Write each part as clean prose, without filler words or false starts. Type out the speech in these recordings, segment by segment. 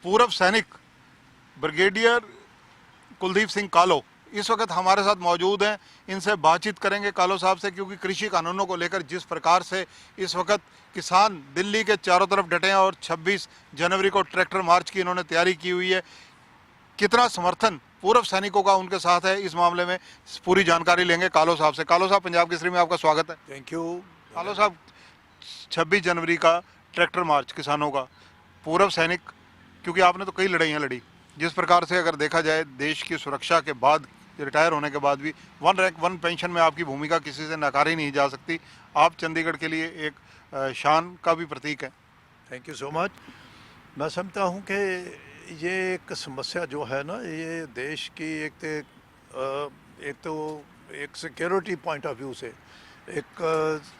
पूर्व सैनिक ब्रिगेडियर कुलदीप सिंह कालो इस वक्त हमारे साथ मौजूद हैं। इनसे बातचीत करेंगे कालो साहब से, क्योंकि कृषि कानूनों को लेकर जिस प्रकार से इस वक्त किसान दिल्ली के चारों तरफ डटे हैं और 26 जनवरी को ट्रैक्टर मार्च की इन्होंने तैयारी की हुई है, कितना समर्थन पूर्व सैनिकों का उनके साथ है, इस मामले में पूरी जानकारी लेंगे कालो साहब से। कालो साहब, पंजाब केसरी में आपका स्वागत है। Thank you. कालो साहब, 26 जनवरी का ट्रैक्टर मार्च किसानों का, पूर्व सैनिक, क्योंकि आपने तो कई लड़ाइयाँ लड़ी, जिस प्रकार से अगर देखा जाए देश की सुरक्षा के बाद, रिटायर होने के बाद भी वन रैंक वन पेंशन में आपकी भूमिका किसी से नकारी नहीं जा सकती। आप चंडीगढ़ के लिए एक शान का भी प्रतीक है। Thank you so much. मैं समझता हूँ कि ये एक समस्या जो है ना, ये देश की एक सिक्योरिटी पॉइंट ऑफ व्यू से एक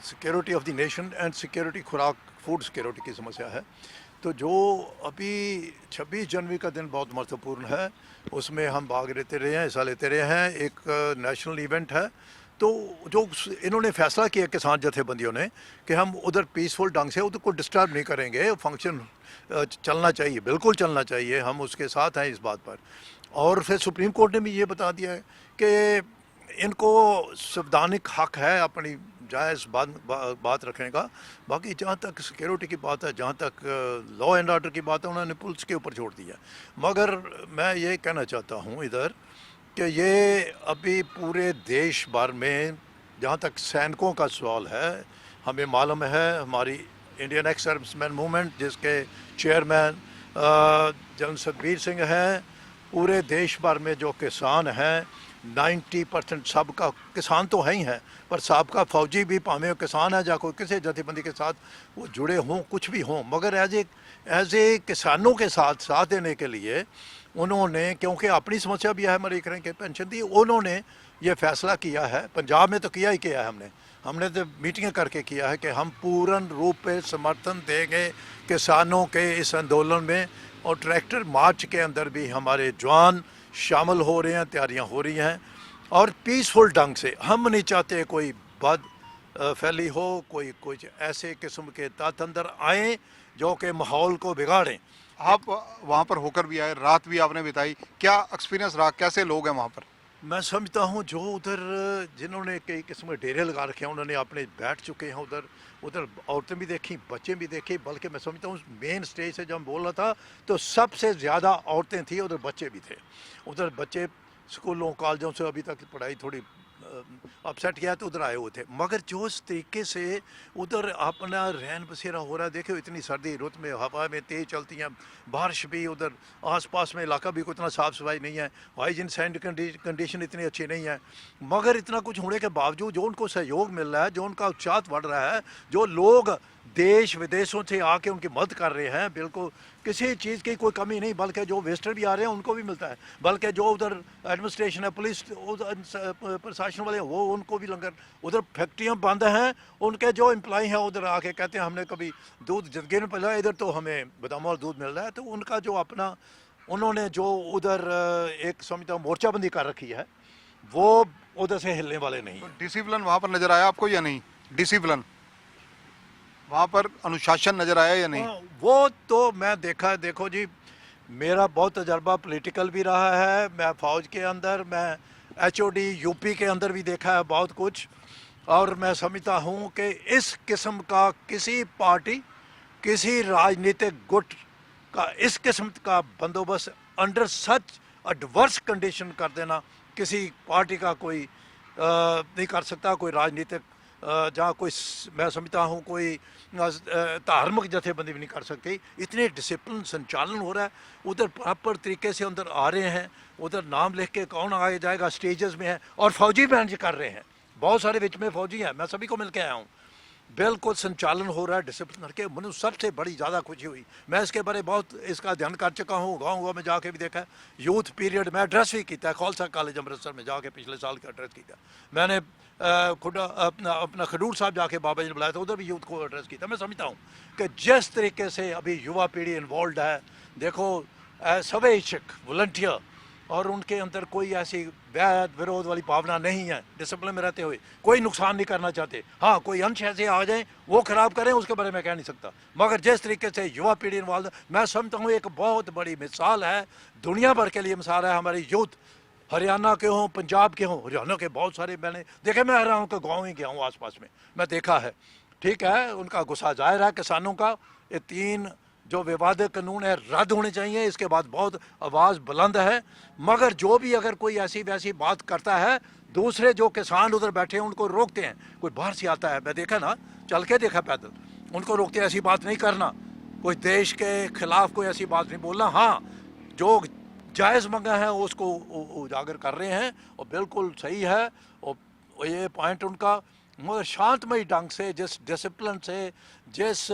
security of the nation and security खुराक फूड सिक्योरिटी की समस्या है। तो जो अभी 26 जनवरी का दिन बहुत महत्वपूर्ण है, उसमें हम भाग लेते रहे हैं, हिस्सा लेते रहे हैं। एक नेशनल इवेंट है। तो जो इन्होंने फैसला किया किसान जथेबंदियों ने कि हम उधर पीसफुल ढंग से उधर को डिस्टर्ब नहीं करेंगे, फंक्शन चलना चाहिए, बिल्कुल चलना चाहिए, हम उसके साथ हैं इस बात पर। और फिर सुप्रीम कोर्ट ने भी ये बता दिया है कि इनको संवैधानिक हक है अपनी जायज़ बात रखने का। बाकी जहाँ तक सिक्योरिटी की बात है, जहाँ तक लॉ एंड ऑर्डर की बात है, उन्होंने पुलिस के ऊपर छोड़ दिया। मगर मैं ये कहना चाहता हूँ इधर कि ये अभी पूरे देश भर में, जहाँ तक सैनिकों का सवाल है, हमें मालूम है हमारी इंडियन एक्स सर्विसमैन मूवमेंट, जिसके चेयरमैन जनरल सतबीर सिंह हैं, पूरे देश भर में जो किसान हैं 90% सबका किसान तो है ही हैं, पर सबका फौजी भी भावें किसान है, या कोई किसी जथेबंदी के साथ वो जुड़े हों, कुछ भी हों, मगर एज ए किसानों के साथ देने के लिए उन्होंने, क्योंकि अपनी समस्या भी है, हमारी करें कि पेंशन दी, उन्होंने ये फैसला किया है। पंजाब में तो किया ही किया है, हमने तो मीटिंग करके किया है कि हम पूर्ण रूप पे समर्थन देंगे किसानों के इस आंदोलन में। और ट्रैक्टर मार्च के अंदर भी हमारे जवान शामिल हो रहे हैं, तैयारियां हो रही हैं, और पीसफुल ढंग से। हम नहीं चाहते कोई बद फैली हो, कोई कुछ ऐसे किस्म के तत्व अंदर आए जो कि माहौल को बिगाड़ें। आप वहाँ पर होकर भी आए, रात भी आपने बिताई, क्या एक्सपीरियंस रहा, कैसे लोग हैं वहाँ पर? मैं समझता हूँ जो उधर जिन्होंने कई किस्म के डेरे लगा रखे हैं, उन्होंने अपने बैठ चुके हैं उधर औरतें भी देखी, बच्चे भी देखे। बल्कि मैं समझता हूँ मेन स्टेज से जब हम बोल रहा था तो सबसे ज़्यादा औरतें थी, उधर बच्चे भी थे। उधर बच्चे स्कूलों कॉलेजों से अभी तक पढ़ाई थोड़ी अपसेट किया तो उधर आए हुए थे। मगर जो इस तरीके से उधर अपना रहन बसेरा हो रहा है, देखो इतनी सर्दी रुत में, हवा में तेज़ चलती हैं, बारिश भी, उधर आसपास में इलाका भी कोई इतना साफ़ सफाई नहीं है, हाइजीन सैंड कंडीशन इतनी अच्छी नहीं है। मगर इतना कुछ होने के बावजूद जो उनको सहयोग मिल रहा है, जो उनका उत्साह बढ़ रहा है, जो लोग देश विदेशों से आके उनकी मदद कर रहे हैं, बिल्कुल किसी चीज़ की कोई कमी नहीं, बल्कि जो वेस्टर भी आ रहे हैं उनको भी मिलता है, बल्कि जो उधर एडमिनिस्ट्रेशन है, पुलिस प्रशासन वाले हैं, वो उनको भी लंगर, उधर फैक्ट्रियाँ बंद हैं, उनके जो एम्प्लॉय हैं उधर आके कहते हैं हमने कभी दूध ज़िंदगी में पिलाया, इधर तो हमें बादाम और दूध मिल रहा है। तो उनका जो अपना उन्होंने जो उधर एक समझता मोर्चाबंदी कर रखी है, वो उधर से हिलने वाले नहीं। तो डिसिप्लिन वहाँ पर नजर आया आपको या नहीं? डिसिप्लिन वहाँ पर, अनुशासन नजर आया या नहीं? वो तो मैं देखा, देखो जी, मेरा बहुत तजर्बा पॉलिटिकल भी रहा है, मैं फ़ौज के अंदर, मैं HOD यूपी के अंदर भी देखा है बहुत कुछ। और मैं समझता हूँ कि इस किस्म का किसी पार्टी, किसी राजनीतिक गुट का इस किस्म का बंदोबस्त अंडर सच एडवर्स कंडीशन कर देना किसी पार्टी का कोई नहीं कर सकता, कोई राजनीतिक जहाँ कोई, मैं समझता हूँ कोई धार्मिक जथेबंदी भी नहीं कर सकती। इतने डिसिप्लिन संचालन हो रहा है, उधर प्रॉपर तरीके से अंदर आ रहे हैं, उधर नाम लिख के कौन आगे जाएगा स्टेजेस में है, और फौजी मैनेज कर रहे हैं, बहुत सारे बीच में फौजी हैं, मैं सभी को मिल के आया हूँ, बिल्कुल संचालन हो रहा है डिसिप्लिन के। मुझे सबसे बड़ी ज़्यादा खुशी हुई, मैं इसके बारे बहुत इसका ध्यान कर चुका हूँ, गाँव में जाके भी देखा है, यूथ पीरियड में एड्रेस भी किया, खालसा कॉलेज अमृतसर में जाके पिछले साल का एड्रेस किया मैंने। खुदा अपना खडूर साहब जाके बाबा जी ने बुलाया था, उधर भी यूथ को एड्रेस किया। मैं समझता हूँ कि जिस तरीके से अभी युवा पीढ़ी इन्वॉल्व है, देखो सवै इच्छुक वॉलंटियर और उनके अंदर कोई ऐसी वैध विरोध वाली भावना नहीं है। डिसिप्लिन में रहते हुए कोई नुकसान नहीं करना चाहते। हाँ, कोई अंश ऐसे आ जाएं वो खराब करें, उसके बारे में कह नहीं सकता, मगर जिस तरीके से युवा पीढ़ी इन्वॉल्व, मैं समझता हूँ एक बहुत बड़ी मिसाल है, दुनिया भर के लिए मिसाल है। हमारी यूथ हरियाणा के हों, पंजाब के हों, हरियाणा के बहुत सारे मैंने देखे, मैं हरियाणा के गाँव ही गया हूँ आसपास में, मैं देखा है। ठीक है, उनका गुस्सा जाहिर है किसानों का। ये 3 जो विवादित कानून है रद्द होने चाहिए, इसके बाद बहुत आवाज़ बुलंद है। मगर जो भी अगर कोई ऐसी वैसी बात करता है, दूसरे जो किसान उधर बैठे हैं उनको रोकते हैं। कोई बाहर से आता है, मैं देखा ना, चल के देखा पैदल, उनको रोकते हैं, ऐसी बात नहीं करना, कोई देश के खिलाफ कोई ऐसी बात नहीं बोलना। हाँ, जो जायज़ मंगा है उसको उजागर कर रहे हैं और बिल्कुल सही है। और ये पॉइंट उनका, मगर शांतमय ढंग से, जिस डिसिप्लिन से, जिस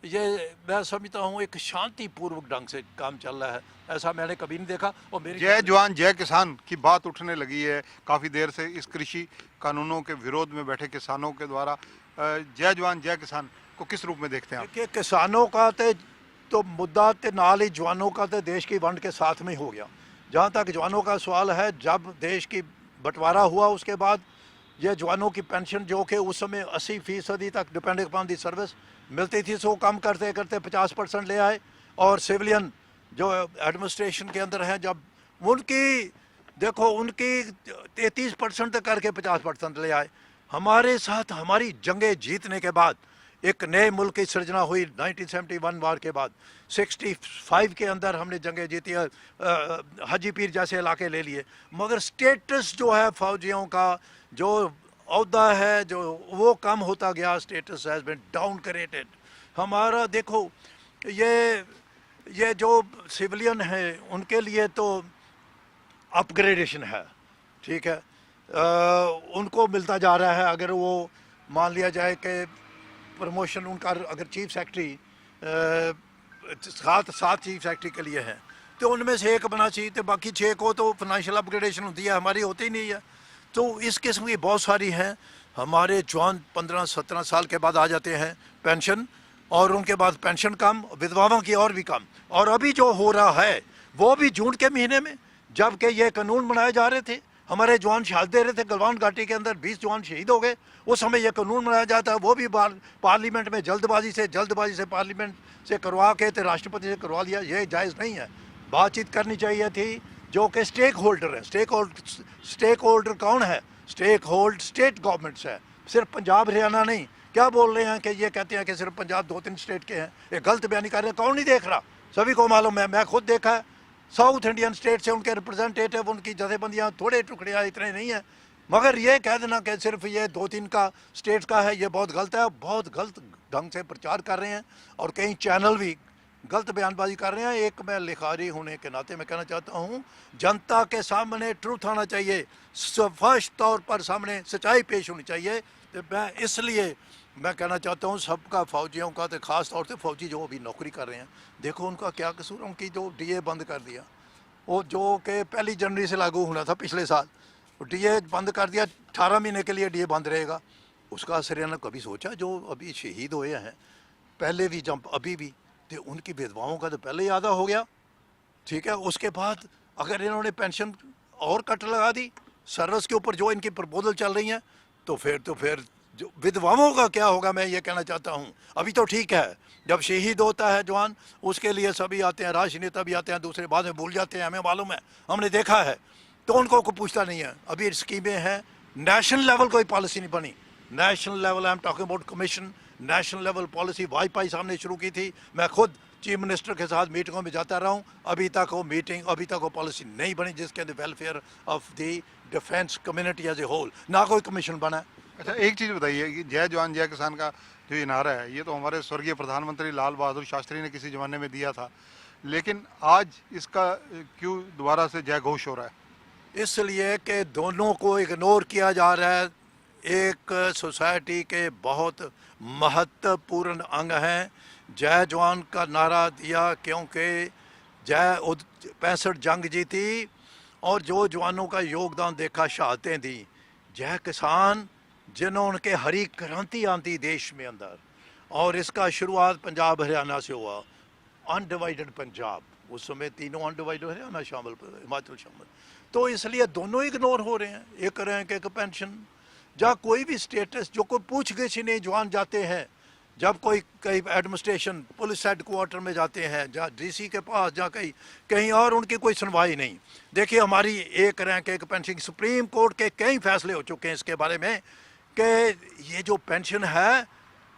ये मैं समझता हूँ एक शांतिपूर्वक ढंग से काम चल रहा है, ऐसा मैंने कभी नहीं देखा। और मेरी जय जवान जय किसान की बात उठने लगी है काफ़ी देर से इस कृषि कानूनों के विरोध में बैठे किसानों के द्वारा। जय जवान जय किसान को किस रूप में देखते हैं आप? देखिए, किसानों का तो मुद्दा ते नाल ही जवानों का तो देश की वंड के साथ में हो गया। जहाँ तक जवानों का सवाल है, जब देश की बंटवारा हुआ उसके बाद ये जवानों की पेंशन जो कि उस समय 80% तक डिपेंडिंग अपॉन दी सर्विस मिलती थी, सो कम करते करते 50% ले आए। और सिविलियन जो एडमिनिस्ट्रेशन के अंदर हैं, जब उनकी देखो उनकी 33% तक करके 50% ले आए। हमारे साथ हमारी जंगें जीतने के बाद एक नए मुल्क की सृजना हुई 1971 वार के बाद। 65 के अंदर हमने जंगें जीती है, हाजी पीर जैसे इलाके ले लिए, मगर स्टेटस जो है फौजियों का, जो अहदा है, जो वो कम होता गया। Status has been downgraded. हमारा देखो ये जो सिविलियन है उनके लिए तो अपग्रेडेशन है, ठीक है, उनको मिलता जा रहा है। अगर वो मान लिया जाए कि प्रमोशन उनका अगर चीफ सेक्रेटरी 7 चीफ सेक्रेटरी के लिए हैं, तो उनमें से एक बना चाहिए, तो बाकी 6 को तो फाइनेंशियल अपग्रेडेशन होती है, हमारी होती ही नहीं है। तो इस किस्म की बहुत सारी हैं। हमारे जवान 15-17 साल के बाद आ जाते हैं पेंशन, और उनके बाद पेंशन कम, विधवाओं की और भी कम। और अभी जो हो रहा है वो भी जून के महीने में, जबकि ये कानून बनाए जा रहे थे, हमारे जवान शहादत दे रहे थे, गलवान घाटी के अंदर 20 जवान शहीद हो गए, उस समय ये कानून बनाया जाता है, वो भी पार्लियामेंट में जल्दबाजी से पार्लियामेंट से करवा के तो राष्ट्रपति से करवा लिया। ये जायज़ नहीं है। बातचीत करनी चाहिए थी जो कि स्टेक होल्डर है। स्टेक होल्डर कौन है? स्टेक होल्ड स्टेट गवर्नमेंट्स है, सिर्फ पंजाब हरियाणा नहीं। क्या बोल रहे हैं कि ये कहते हैं कि सिर्फ पंजाब 2-3 स्टेट के हैं, ये गलत बयानी कर रहे हैं। कौन नहीं देख रहा? सभी को मालूम है, मैं खुद देखा है। साउथ इंडियन स्टेट से उनके रिप्रेजेंटेटिव, उनकी जथेबंदियाँ थोड़े टुकड़े इतने नहीं हैं, मगर ये कह देना कि सिर्फ ये 2-3 का स्टेट का है, ये बहुत गलत है। बहुत गलत ढंग से प्रचार कर रहे हैं और कई चैनल भी गलत बयानबाजी कर रहे हैं। एक मैं लिखारी होने के नाते मैं कहना चाहता हूँ, जनता के सामने ट्रूथ आना चाहिए, स्पष्ट तौर पर सामने सच्चाई पेश होनी चाहिए। तो मैं इसलिए मैं कहना चाहता हूँ सबका, फौजियों का, तो ख़ास तौर से फौजी जो अभी नौकरी कर रहे हैं, देखो उनका क्या कसूर। उनकी जो डीए बंद कर दिया, वो जो कि 1 जनवरी से लागू होना था पिछले साल, डीए बंद कर दिया। 18 महीने के लिए डीए बंद रहेगा। उसका असर ने कभी सोचा? जो अभी शहीद हुए हैं पहले भी, जब अभी भी, तो उनकी विधवाओं का तो पहले ही आधा हो गया, ठीक है। उसके बाद अगर इन्होंने पेंशन और कट लगा दी सर्विस के ऊपर, जो इनकी प्रपोजल चल रही हैं, तो फिर जो विधवाओं का क्या होगा, मैं ये कहना चाहता हूँ। अभी तो ठीक है, जब शहीद होता है जवान, उसके लिए सभी आते हैं, राजनेता भी आते हैं, दूसरे बाद में भूल जाते हैं, हमें मालूम है, हमने देखा है, तो उनको कोई पूछता नहीं है। अभी स्कीमें हैं, नेशनल लेवल कोई पॉलिसी नहीं बनी। National level, I am talking about commission, national level policy वाईपाई सामने शुरू की थी। मैं खुद चीफ मिनिस्टर के साथ मीटिंगों में जाता रहा हूँ, अभी तक वो पॉलिसी नहीं बनी जिसके welfare of the defence community as a whole, ना कोई कमीशन बना है। अच्छा, एक चीज़ बताइए कि जय जवान जय किसान का जो ये नारा है, ये तो हमारे स्वर्गीय प्रधानमंत्री लाल बहादुर शास्त्री ने किसी ज़माने में दिया था, लेकिन आज इसका क्यों दोबारा से जय घोष हो रहा है? इसलिए कि दोनों को इग्नोर किया जा रहा है। एक सोसाइटी के बहुत महत्वपूर्ण अंग हैं। जय जवान का नारा दिया क्योंकि 65 जंग जीती और जो जवानों का योगदान देखा, शहादतें दी। जय किसान जिन्होंने के हरी क्रांति आंदी देश में अंदर, और इसका शुरुआत पंजाब हरियाणा से हुआ, अनडिवाइडेड पंजाब। उस समय तीनों अनडिवाइडेड हरियाणा शामिल, हिमाचल शामिल। तो इसलिए दोनों इग्नोर हो रहे हैं, एक रैंक एक पेंशन। जहाँ कोई भी स्टेटस, जो कोई पूछ गिछ नहीं, जवान जाते हैं जब कोई कहीं एडमिनिस्ट्रेशन पुलिस हेडक्वार्टर में जाते हैं, जहाँ डीसी के पास, जहाँ कहीं कहीं और, उनकी कोई सुनवाई नहीं। देखिए हमारी एक रैंक एक पेंशन, सुप्रीम कोर्ट के कई फैसले हो चुके हैं इसके बारे में कि ये जो पेंशन है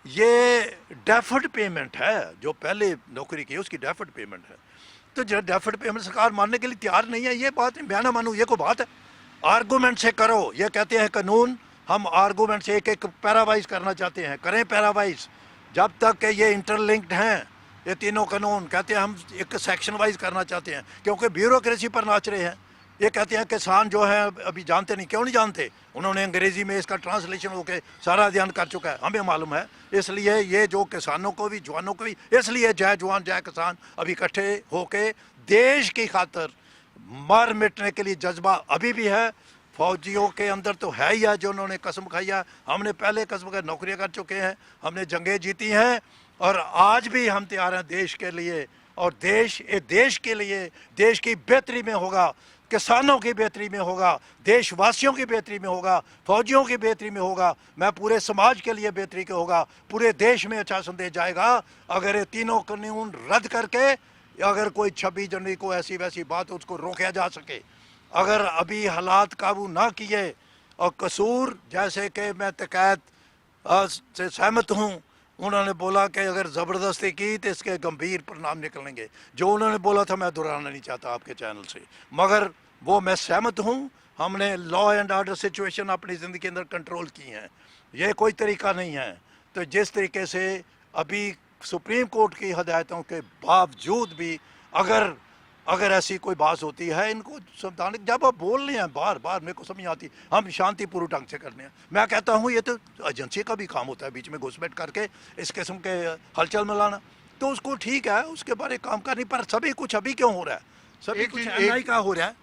ये डेफर्ड पेमेंट है, जो पहले नौकरी की उसकी डेफर्ड पेमेंट है। तो जो डेफर्ड पेमेंट सरकार मानने के लिए तैयार नहीं है, ये बात मैं ना मानूँ, ये कोई बात है? आर्गूमेंट से करो, ये कहते हैं कानून, हम आर्गूमेंट से एक एक पैरावाइज करना चाहते हैं, करें पैरावाइज। जब तक कि ये इंटरलिंक्ड हैं ये तीनों कानून, कहते हैं हम एक सेक्शन वाइज करना चाहते हैं, क्योंकि ब्यूरोक्रेसी पर नाच रहे हैं। ये कहते हैं किसान जो है अभी जानते नहीं, क्यों नहीं जानते? उन्होंने अंग्रेजी में इसका ट्रांसलेशन होकर सारा अध्ययन कर चुका है, हमें मालूम है। इसलिए ये जो किसानों को भी, जवानों को भी, इसलिए जय जवान जय किसान अभी इकट्ठे होके देश की खातर मर मिटने के लिए जज्बा अभी भी है। फौजियों के अंदर तो है ही है, जो उन्होंने कसम खाई है। हमने पहले कसम खाई, नौकरियां कर चुके हैं, हमने जंगें जीती हैं, और आज भी हम तैयार हैं देश के लिए। और देश के लिए, देश की बेहतरी में होगा, किसानों की बेहतरी में होगा, देशवासियों की बेहतरी में होगा, फौजियों की बेहतरी में होगा, मैं पूरे समाज के लिए बेहतरी के होगा, पूरे देश में अच्छा संदेश जाएगा अगर ये तीनों कानून रद्द करके, अगर कोई 26 जनवरी को ऐसी वैसी बात उसको रोका जा सके। अगर अभी हालात काबू ना किए और कसूर, जैसे कि मैं तकायत से सहमत हूँ, उन्होंने बोला कि अगर ज़बरदस्ती की तो इसके गंभीर परिणाम निकलेंगे। जो उन्होंने बोला था मैं दोहराना नहीं चाहता आपके चैनल से, मगर वो मैं सहमत हूँ। हमने लॉ एंड ऑर्डर सिचुएशन अपनी ज़िंदगी के अंदर कंट्रोल की हैं, ये कोई तरीका नहीं है। तो जिस तरीके से अभी सुप्रीम कोर्ट की हदायतों के बावजूद भी अगर ऐसी कोई बात होती है, इनको संवैधानिक, जब आप बोल रहे हैं बार बार, मेरे को समझ आती, हम शांतिपूर्ण ढंग से करने हैं। मैं कहता हूँ ये तो एजेंसी का भी काम होता है बीच में घुसपैठ करके इस किस्म के हलचल में लाना, तो उसको ठीक है, उसके बारे काम करनी। पर सभी कुछ अभी क्यों हो रहा है? सभी कुछ NI का हो रहा है,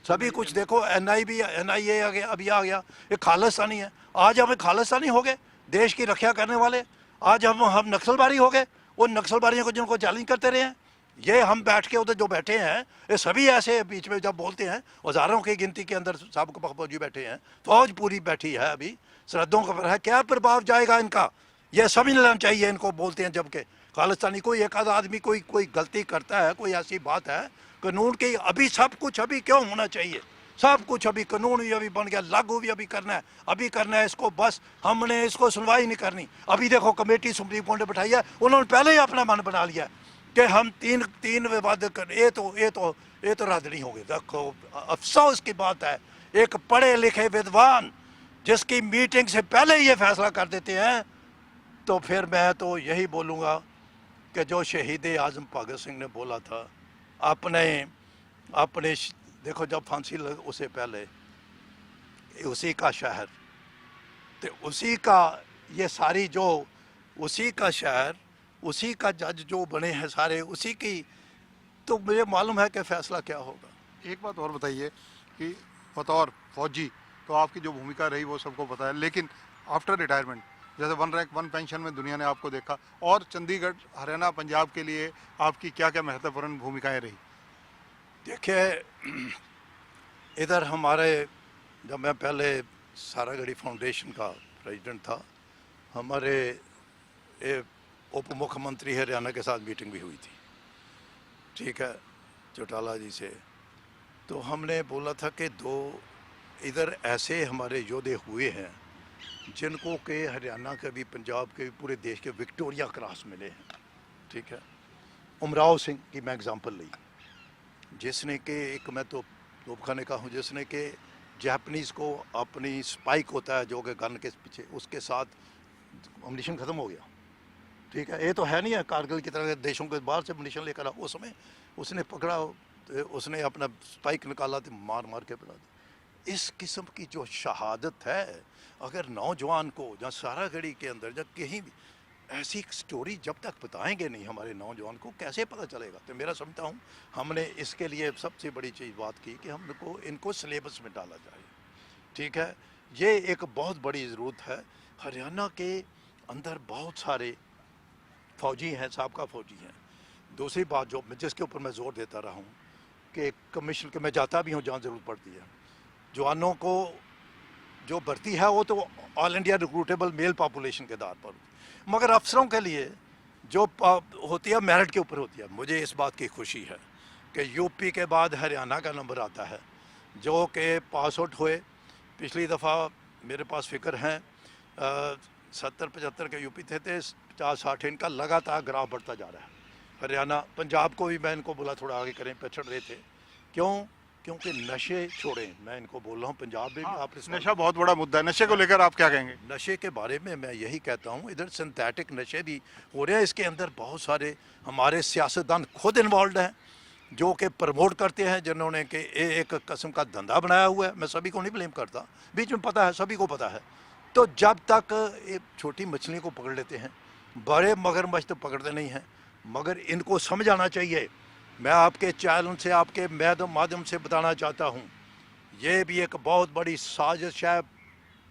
सभी कुछ देखो, NI भी, NIA आ गया, अभी आ गया, ये खालिस्तानी है। आज हमें खालिस्तानी हो गए, देश की रक्षा करने वाले। आज हम नक्सलबारी हो गए, उन नक्सलबारियों को जिनको चैलेंज करते रहे हैं। ये हम बैठ के उधर जो बैठे हैं, ये सभी ऐसे बीच में जब बोलते हैं, हज़ारों की गिनती के अंदर साबिक़ फौजी बैठे हैं, फौज पूरी बैठी है, अभी सरहदों के पर है, क्या प्रभाव जाएगा इनका? ये समझ लेना चाहिए इनको। बोलते हैं जबकि खालिस्तानी, कोई एक आधा आदमी कोई गलती करता है, कोई ऐसी बात है कानून की, अभी सब कुछ अभी क्यों होना चाहिए? सब कुछ अभी कानून भी अभी बन गया, लागू भी अभी करना है, अभी करना है इसको, बस हमने इसको सुनवाई नहीं करनी। अभी देखो कमेटी सुप्रीम कोर्ट ने बैठाई है, उन्होंने पहले ही अपना मन बना लिया कि हम तीन विवाद कर, ये तो रद्द नहीं होंगे। देखो अफसोस की बात है, एक पढ़े लिखे विद्वान जिसकी मीटिंग से पहले ही ये फैसला कर देते हैं। तो फिर मैं तो यही बोलूँगा कि जो शहीद आज़म भगत सिंह ने बोला था अपने देखो जब फांसी लग उससे पहले, उसी का शहर, तो उसी का ये सारी जो, उसी का शहर, उसी का जज जो बने हैं सारे, उसी की, तो मुझे मालूम है कि फैसला क्या होगा। एक बात और बताइए कि बतौर फौजी तो आपकी जो भूमिका रही वो सबको पता है, लेकिन आफ्टर रिटायरमेंट, जैसे 1 रैंक 1 पेंशन में दुनिया ने आपको देखा, और चंडीगढ़, हरियाणा, पंजाब के लिए आपकी क्या क्या महत्वपूर्ण भूमिकाएं रही? देखिए इधर हमारे, जब मैं पहले सारागढ़ी फाउंडेशन का प्रेसिडेंट था, हमारे उप मुख्यमंत्री हरियाणा के साथ मीटिंग भी हुई थी, ठीक है, चौटाला जी से। तो हमने बोला था कि इधर ऐसे हमारे योद्धे हुए हैं जिनको के हरियाणा के भी, पंजाब के भी, पूरे देश के विक्टोरिया क्रॉस मिले हैं, ठीक है। उमराव सिंह की मैं एग्जांपल ली, जिसने के, एक मैं तो तोपखाने का हूँ, जिसने के जापानीज़ को अपनी स्पाइक होता है जो कि गन के पीछे, उसके साथ अम्यूनिशन ख़त्म हो गया, ठीक है। ये तो है नहीं है कारगिल की तरह देशों के बाहर से अम्यूनिशन लेकर आ, उस समय उसने पकड़ा, उसने अपना स्पाइक निकाला तो मार के पिला दी। इस किस्म की जो शहादत है, अगर नौजवान को जहाँ सारागढ़ी के अंदर, जब कहीं भी ऐसी स्टोरी जब तक बताएंगे नहीं हमारे नौजवान को, कैसे पता चलेगा? तो मेरा समझता हूँ हमने इसके लिए सबसे बड़ी चीज़ बात की कि हमको इनको सिलेबस में डाला जाए, ठीक है। ये एक बहुत बड़ी ज़रूरत है। हरियाणा के अंदर बहुत सारे फौजी हैं, साबका फौजी हैं, दूसरी बात जो जिसके ऊपर मैं जोर देता रहा हूँ कि कमीशन के मैं जाता भी हूँ जहाँ ज़रूरत पड़ती है, जवानों को जो भर्ती है वो तो all India recruitable mail population के आधार पर, मगर अफसरों के लिए जो होती है मेरिट के ऊपर होती है। मुझे इस बात की खुशी है कि यूपी के बाद हरियाणा का नंबर आता है, जो कि पास आउट हुए। पिछली दफ़ा मेरे पास फिक्र हैं 70-75 के यूपी थे 50-60, इनका लगातार ग्राफ बढ़ता जा रहा है। हरियाणा, पंजाब को भी मैं इनको बोला थोड़ा आगे करें, पिछड़ रहे थे। क्यों? क्योंकि नशे छोड़ें। मैं इनको बोल रहा हूँ पंजाब में भी आप नशा बहुत बड़ा मुद्दा है, नशे को लेकर आप क्या कहेंगे? नशे के बारे में मैं यही कहता हूँ, इधर सिंथेटिक नशे भी हो रहे हैं। इसके अंदर बहुत सारे हमारे सियासतदान खुद इन्वॉल्व हैं जो कि प्रमोट करते हैं, जिन्होंने कि एक किस्म का धंधा बनाया हुआ है। मैं सभी को नहीं ब्लेम करता, बीच में पता है, सभी को पता है। तो जब तक एक छोटी मछली को पकड़ लेते हैं, बड़े मगरमच्छ तो पकड़ते नहीं हैं। मगर इनको समझ आना चाहिए। मैं आपके चैनल से, आपके माध्यम से बताना चाहता हूँ, ये भी एक बहुत बड़ी साजिश है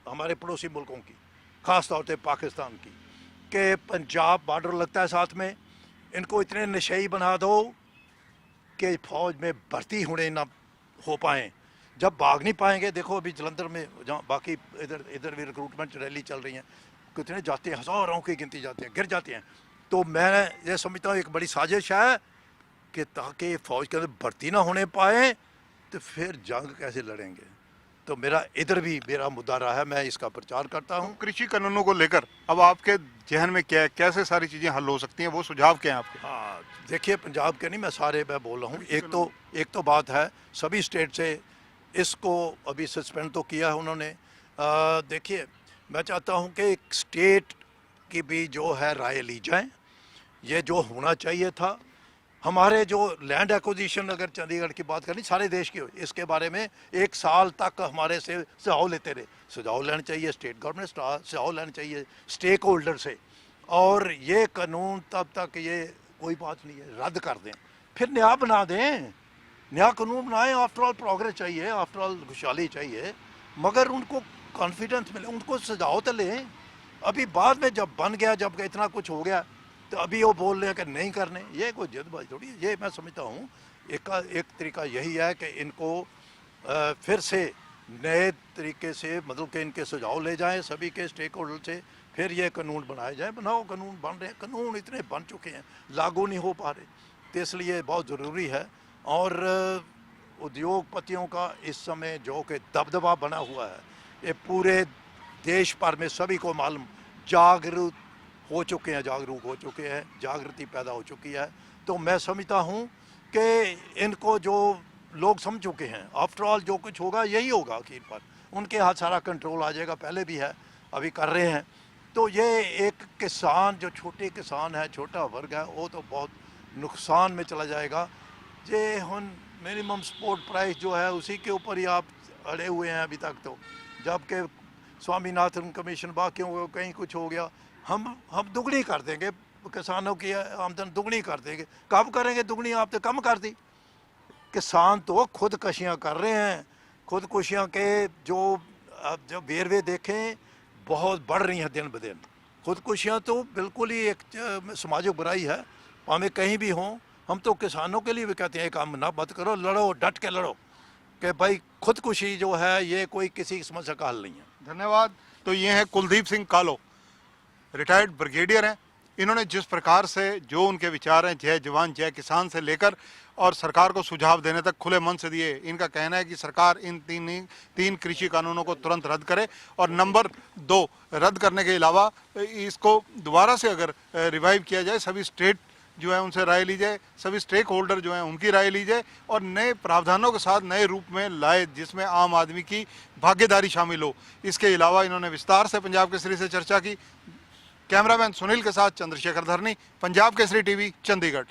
हमारे पड़ोसी मुल्कों की, ख़ास तौर पे पाकिस्तान की, कि पंजाब बॉर्डर लगता है साथ में, इनको इतने नशेई बना दो कि फ़ौज में भर्ती होने ना हो पाएँ। जब भाग नहीं पाएंगे, देखो अभी जलंधर में जहाँ बाकी इधर भी रिक्रूटमेंट रैली चल रही हैं, कितने जाते हैं, हज़ारों की गिनती जाते हैं, गिर जाते हैं। तो मैं ये समझता हूँ एक बड़ी साजिश है कि ताकि फ़ौज के अंदर भर्ती ना होने पाए, तो फिर जंग कैसे लड़ेंगे। तो मेरा इधर भी मेरा मुद्दा रहा है, मैं इसका प्रचार करता हूँ। कृषि कानूनों को लेकर अब आपके जहन में क्या है, कैसे सारी चीज़ें हल हो सकती हैं, वो सुझाव क्या हैं आपके? हाँ, देखिए पंजाब के नहीं, मैं बोल रहा हूँ। एक तो बात है, सभी स्टेट से इसको अभी सस्पेंड तो किया है उन्होंने। देखिए, मैं चाहता हूँ कि एक स्टेट की भी जो है राय ली जाए। ये जो होना चाहिए था, हमारे जो लैंड एक्विजिशन, अगर चंडीगढ़ की बात करनी, सारे देश की, इसके बारे में 1 साल तक हमारे से सुझाव लेते रहे। सुझाव लेना चाहिए स्टेट गवर्नमेंट, सुझाव लेना चाहिए स्टेक होल्डर से, और ये कानून तब तक ये कोई बात नहीं है, रद्द कर दें, फिर नया बना दें, नया कानून बनाएं। आफ्टर ऑल प्रोग्रेस चाहिए, आफ्टर ऑल खुशहाली चाहिए, मगर उनको कॉन्फिडेंस मिले, उनको सुझाव तो लें। अभी बाद में जब बन गया, जब इतना कुछ हो गया, तो अभी वो बोल रहे हैं कि नहीं करने, ये कोई जल्दबाजी थोड़ी है। ये मैं समझता हूँ एक तरीका यही है कि इनको फिर से नए तरीके से, मतलब कि इनके सुझाव ले जाएं सभी के स्टेक होल्डर से, फिर ये कानून बनाए जाएं। बनाओ, कानून बन रहे हैं, कानून इतने बन चुके हैं, लागू नहीं हो पा रहे, तो इसलिए बहुत ज़रूरी है। और उद्योगपतियों का इस समय जो कि दबदबा बना हुआ है, ये पूरे देश भर में सभी को मालूम, जागरूक हो चुके हैं, जागृति पैदा हो चुकी है। तो मैं समझता हूँ कि इनको जो लोग समझ चुके हैं, आफ्टर ऑल जो कुछ होगा यही होगा, आखिर पर उनके हाथ सारा कंट्रोल आ जाएगा, पहले भी है, अभी कर रहे हैं। तो ये एक किसान, जो छोटे किसान है, छोटा वर्ग है, वो तो बहुत नुकसान में चला जाएगा। ये हम मिनिमम सपोर्ट प्राइस जो है उसी के ऊपर ही आप अड़े हुए हैं अभी तक। तो जबकि स्वामीनाथन कमीशन, बाकियों को कहीं कुछ हो गया, हम दुगनी कर देंगे, किसानों की आमदन दुगनी कर देंगे। कब करेंगे दुगनी? आप तो कम कर दी। किसान तो खुदकुशियाँ कर रहे हैं, खुदकुशियाँ के जो वेरवे देखें बहुत बढ़ रही हैं दिन ब दिन। खुदकुशियाँ तो बिल्कुल ही एक सामाजिक बुराई है, हमें कहीं भी हों। हम तो किसानों के लिए भी कहते हैं काम ना मत करो, लड़ो, डट के लड़ो, कि भाई खुदकुशी जो है ये कोई किसी समस्या का हल नहीं है। धन्यवाद। तो ये हैं कुलदीप सिंह कालो, रिटायर्ड ब्रिगेडियर हैं। इन्होंने जिस प्रकार से जो उनके विचार हैं, जय जवान जय किसान से लेकर और सरकार को सुझाव देने तक खुले मन से दिए। इनका कहना है कि सरकार इन तीन कृषि कानूनों को तुरंत रद्द करे, और नंबर 2, रद्द करने के अलावा इसको दोबारा से अगर रिवाइव किया जाए, सभी स्टेट जो है उनसे राय ली जाए, सभी स्टेक होल्डर जो हैं उनकी राय ली जाए, और नए प्रावधानों के साथ नए रूप में लाए जिसमें आम आदमी की भागीदारी शामिल हो। इसके अलावा इन्होंने विस्तार से पंजाब केसरी से चर्चा की। कैमरामैन सुनील के साथ चंद्रशेखर धरनी, पंजाब केसरी टीवी, चंडीगढ़।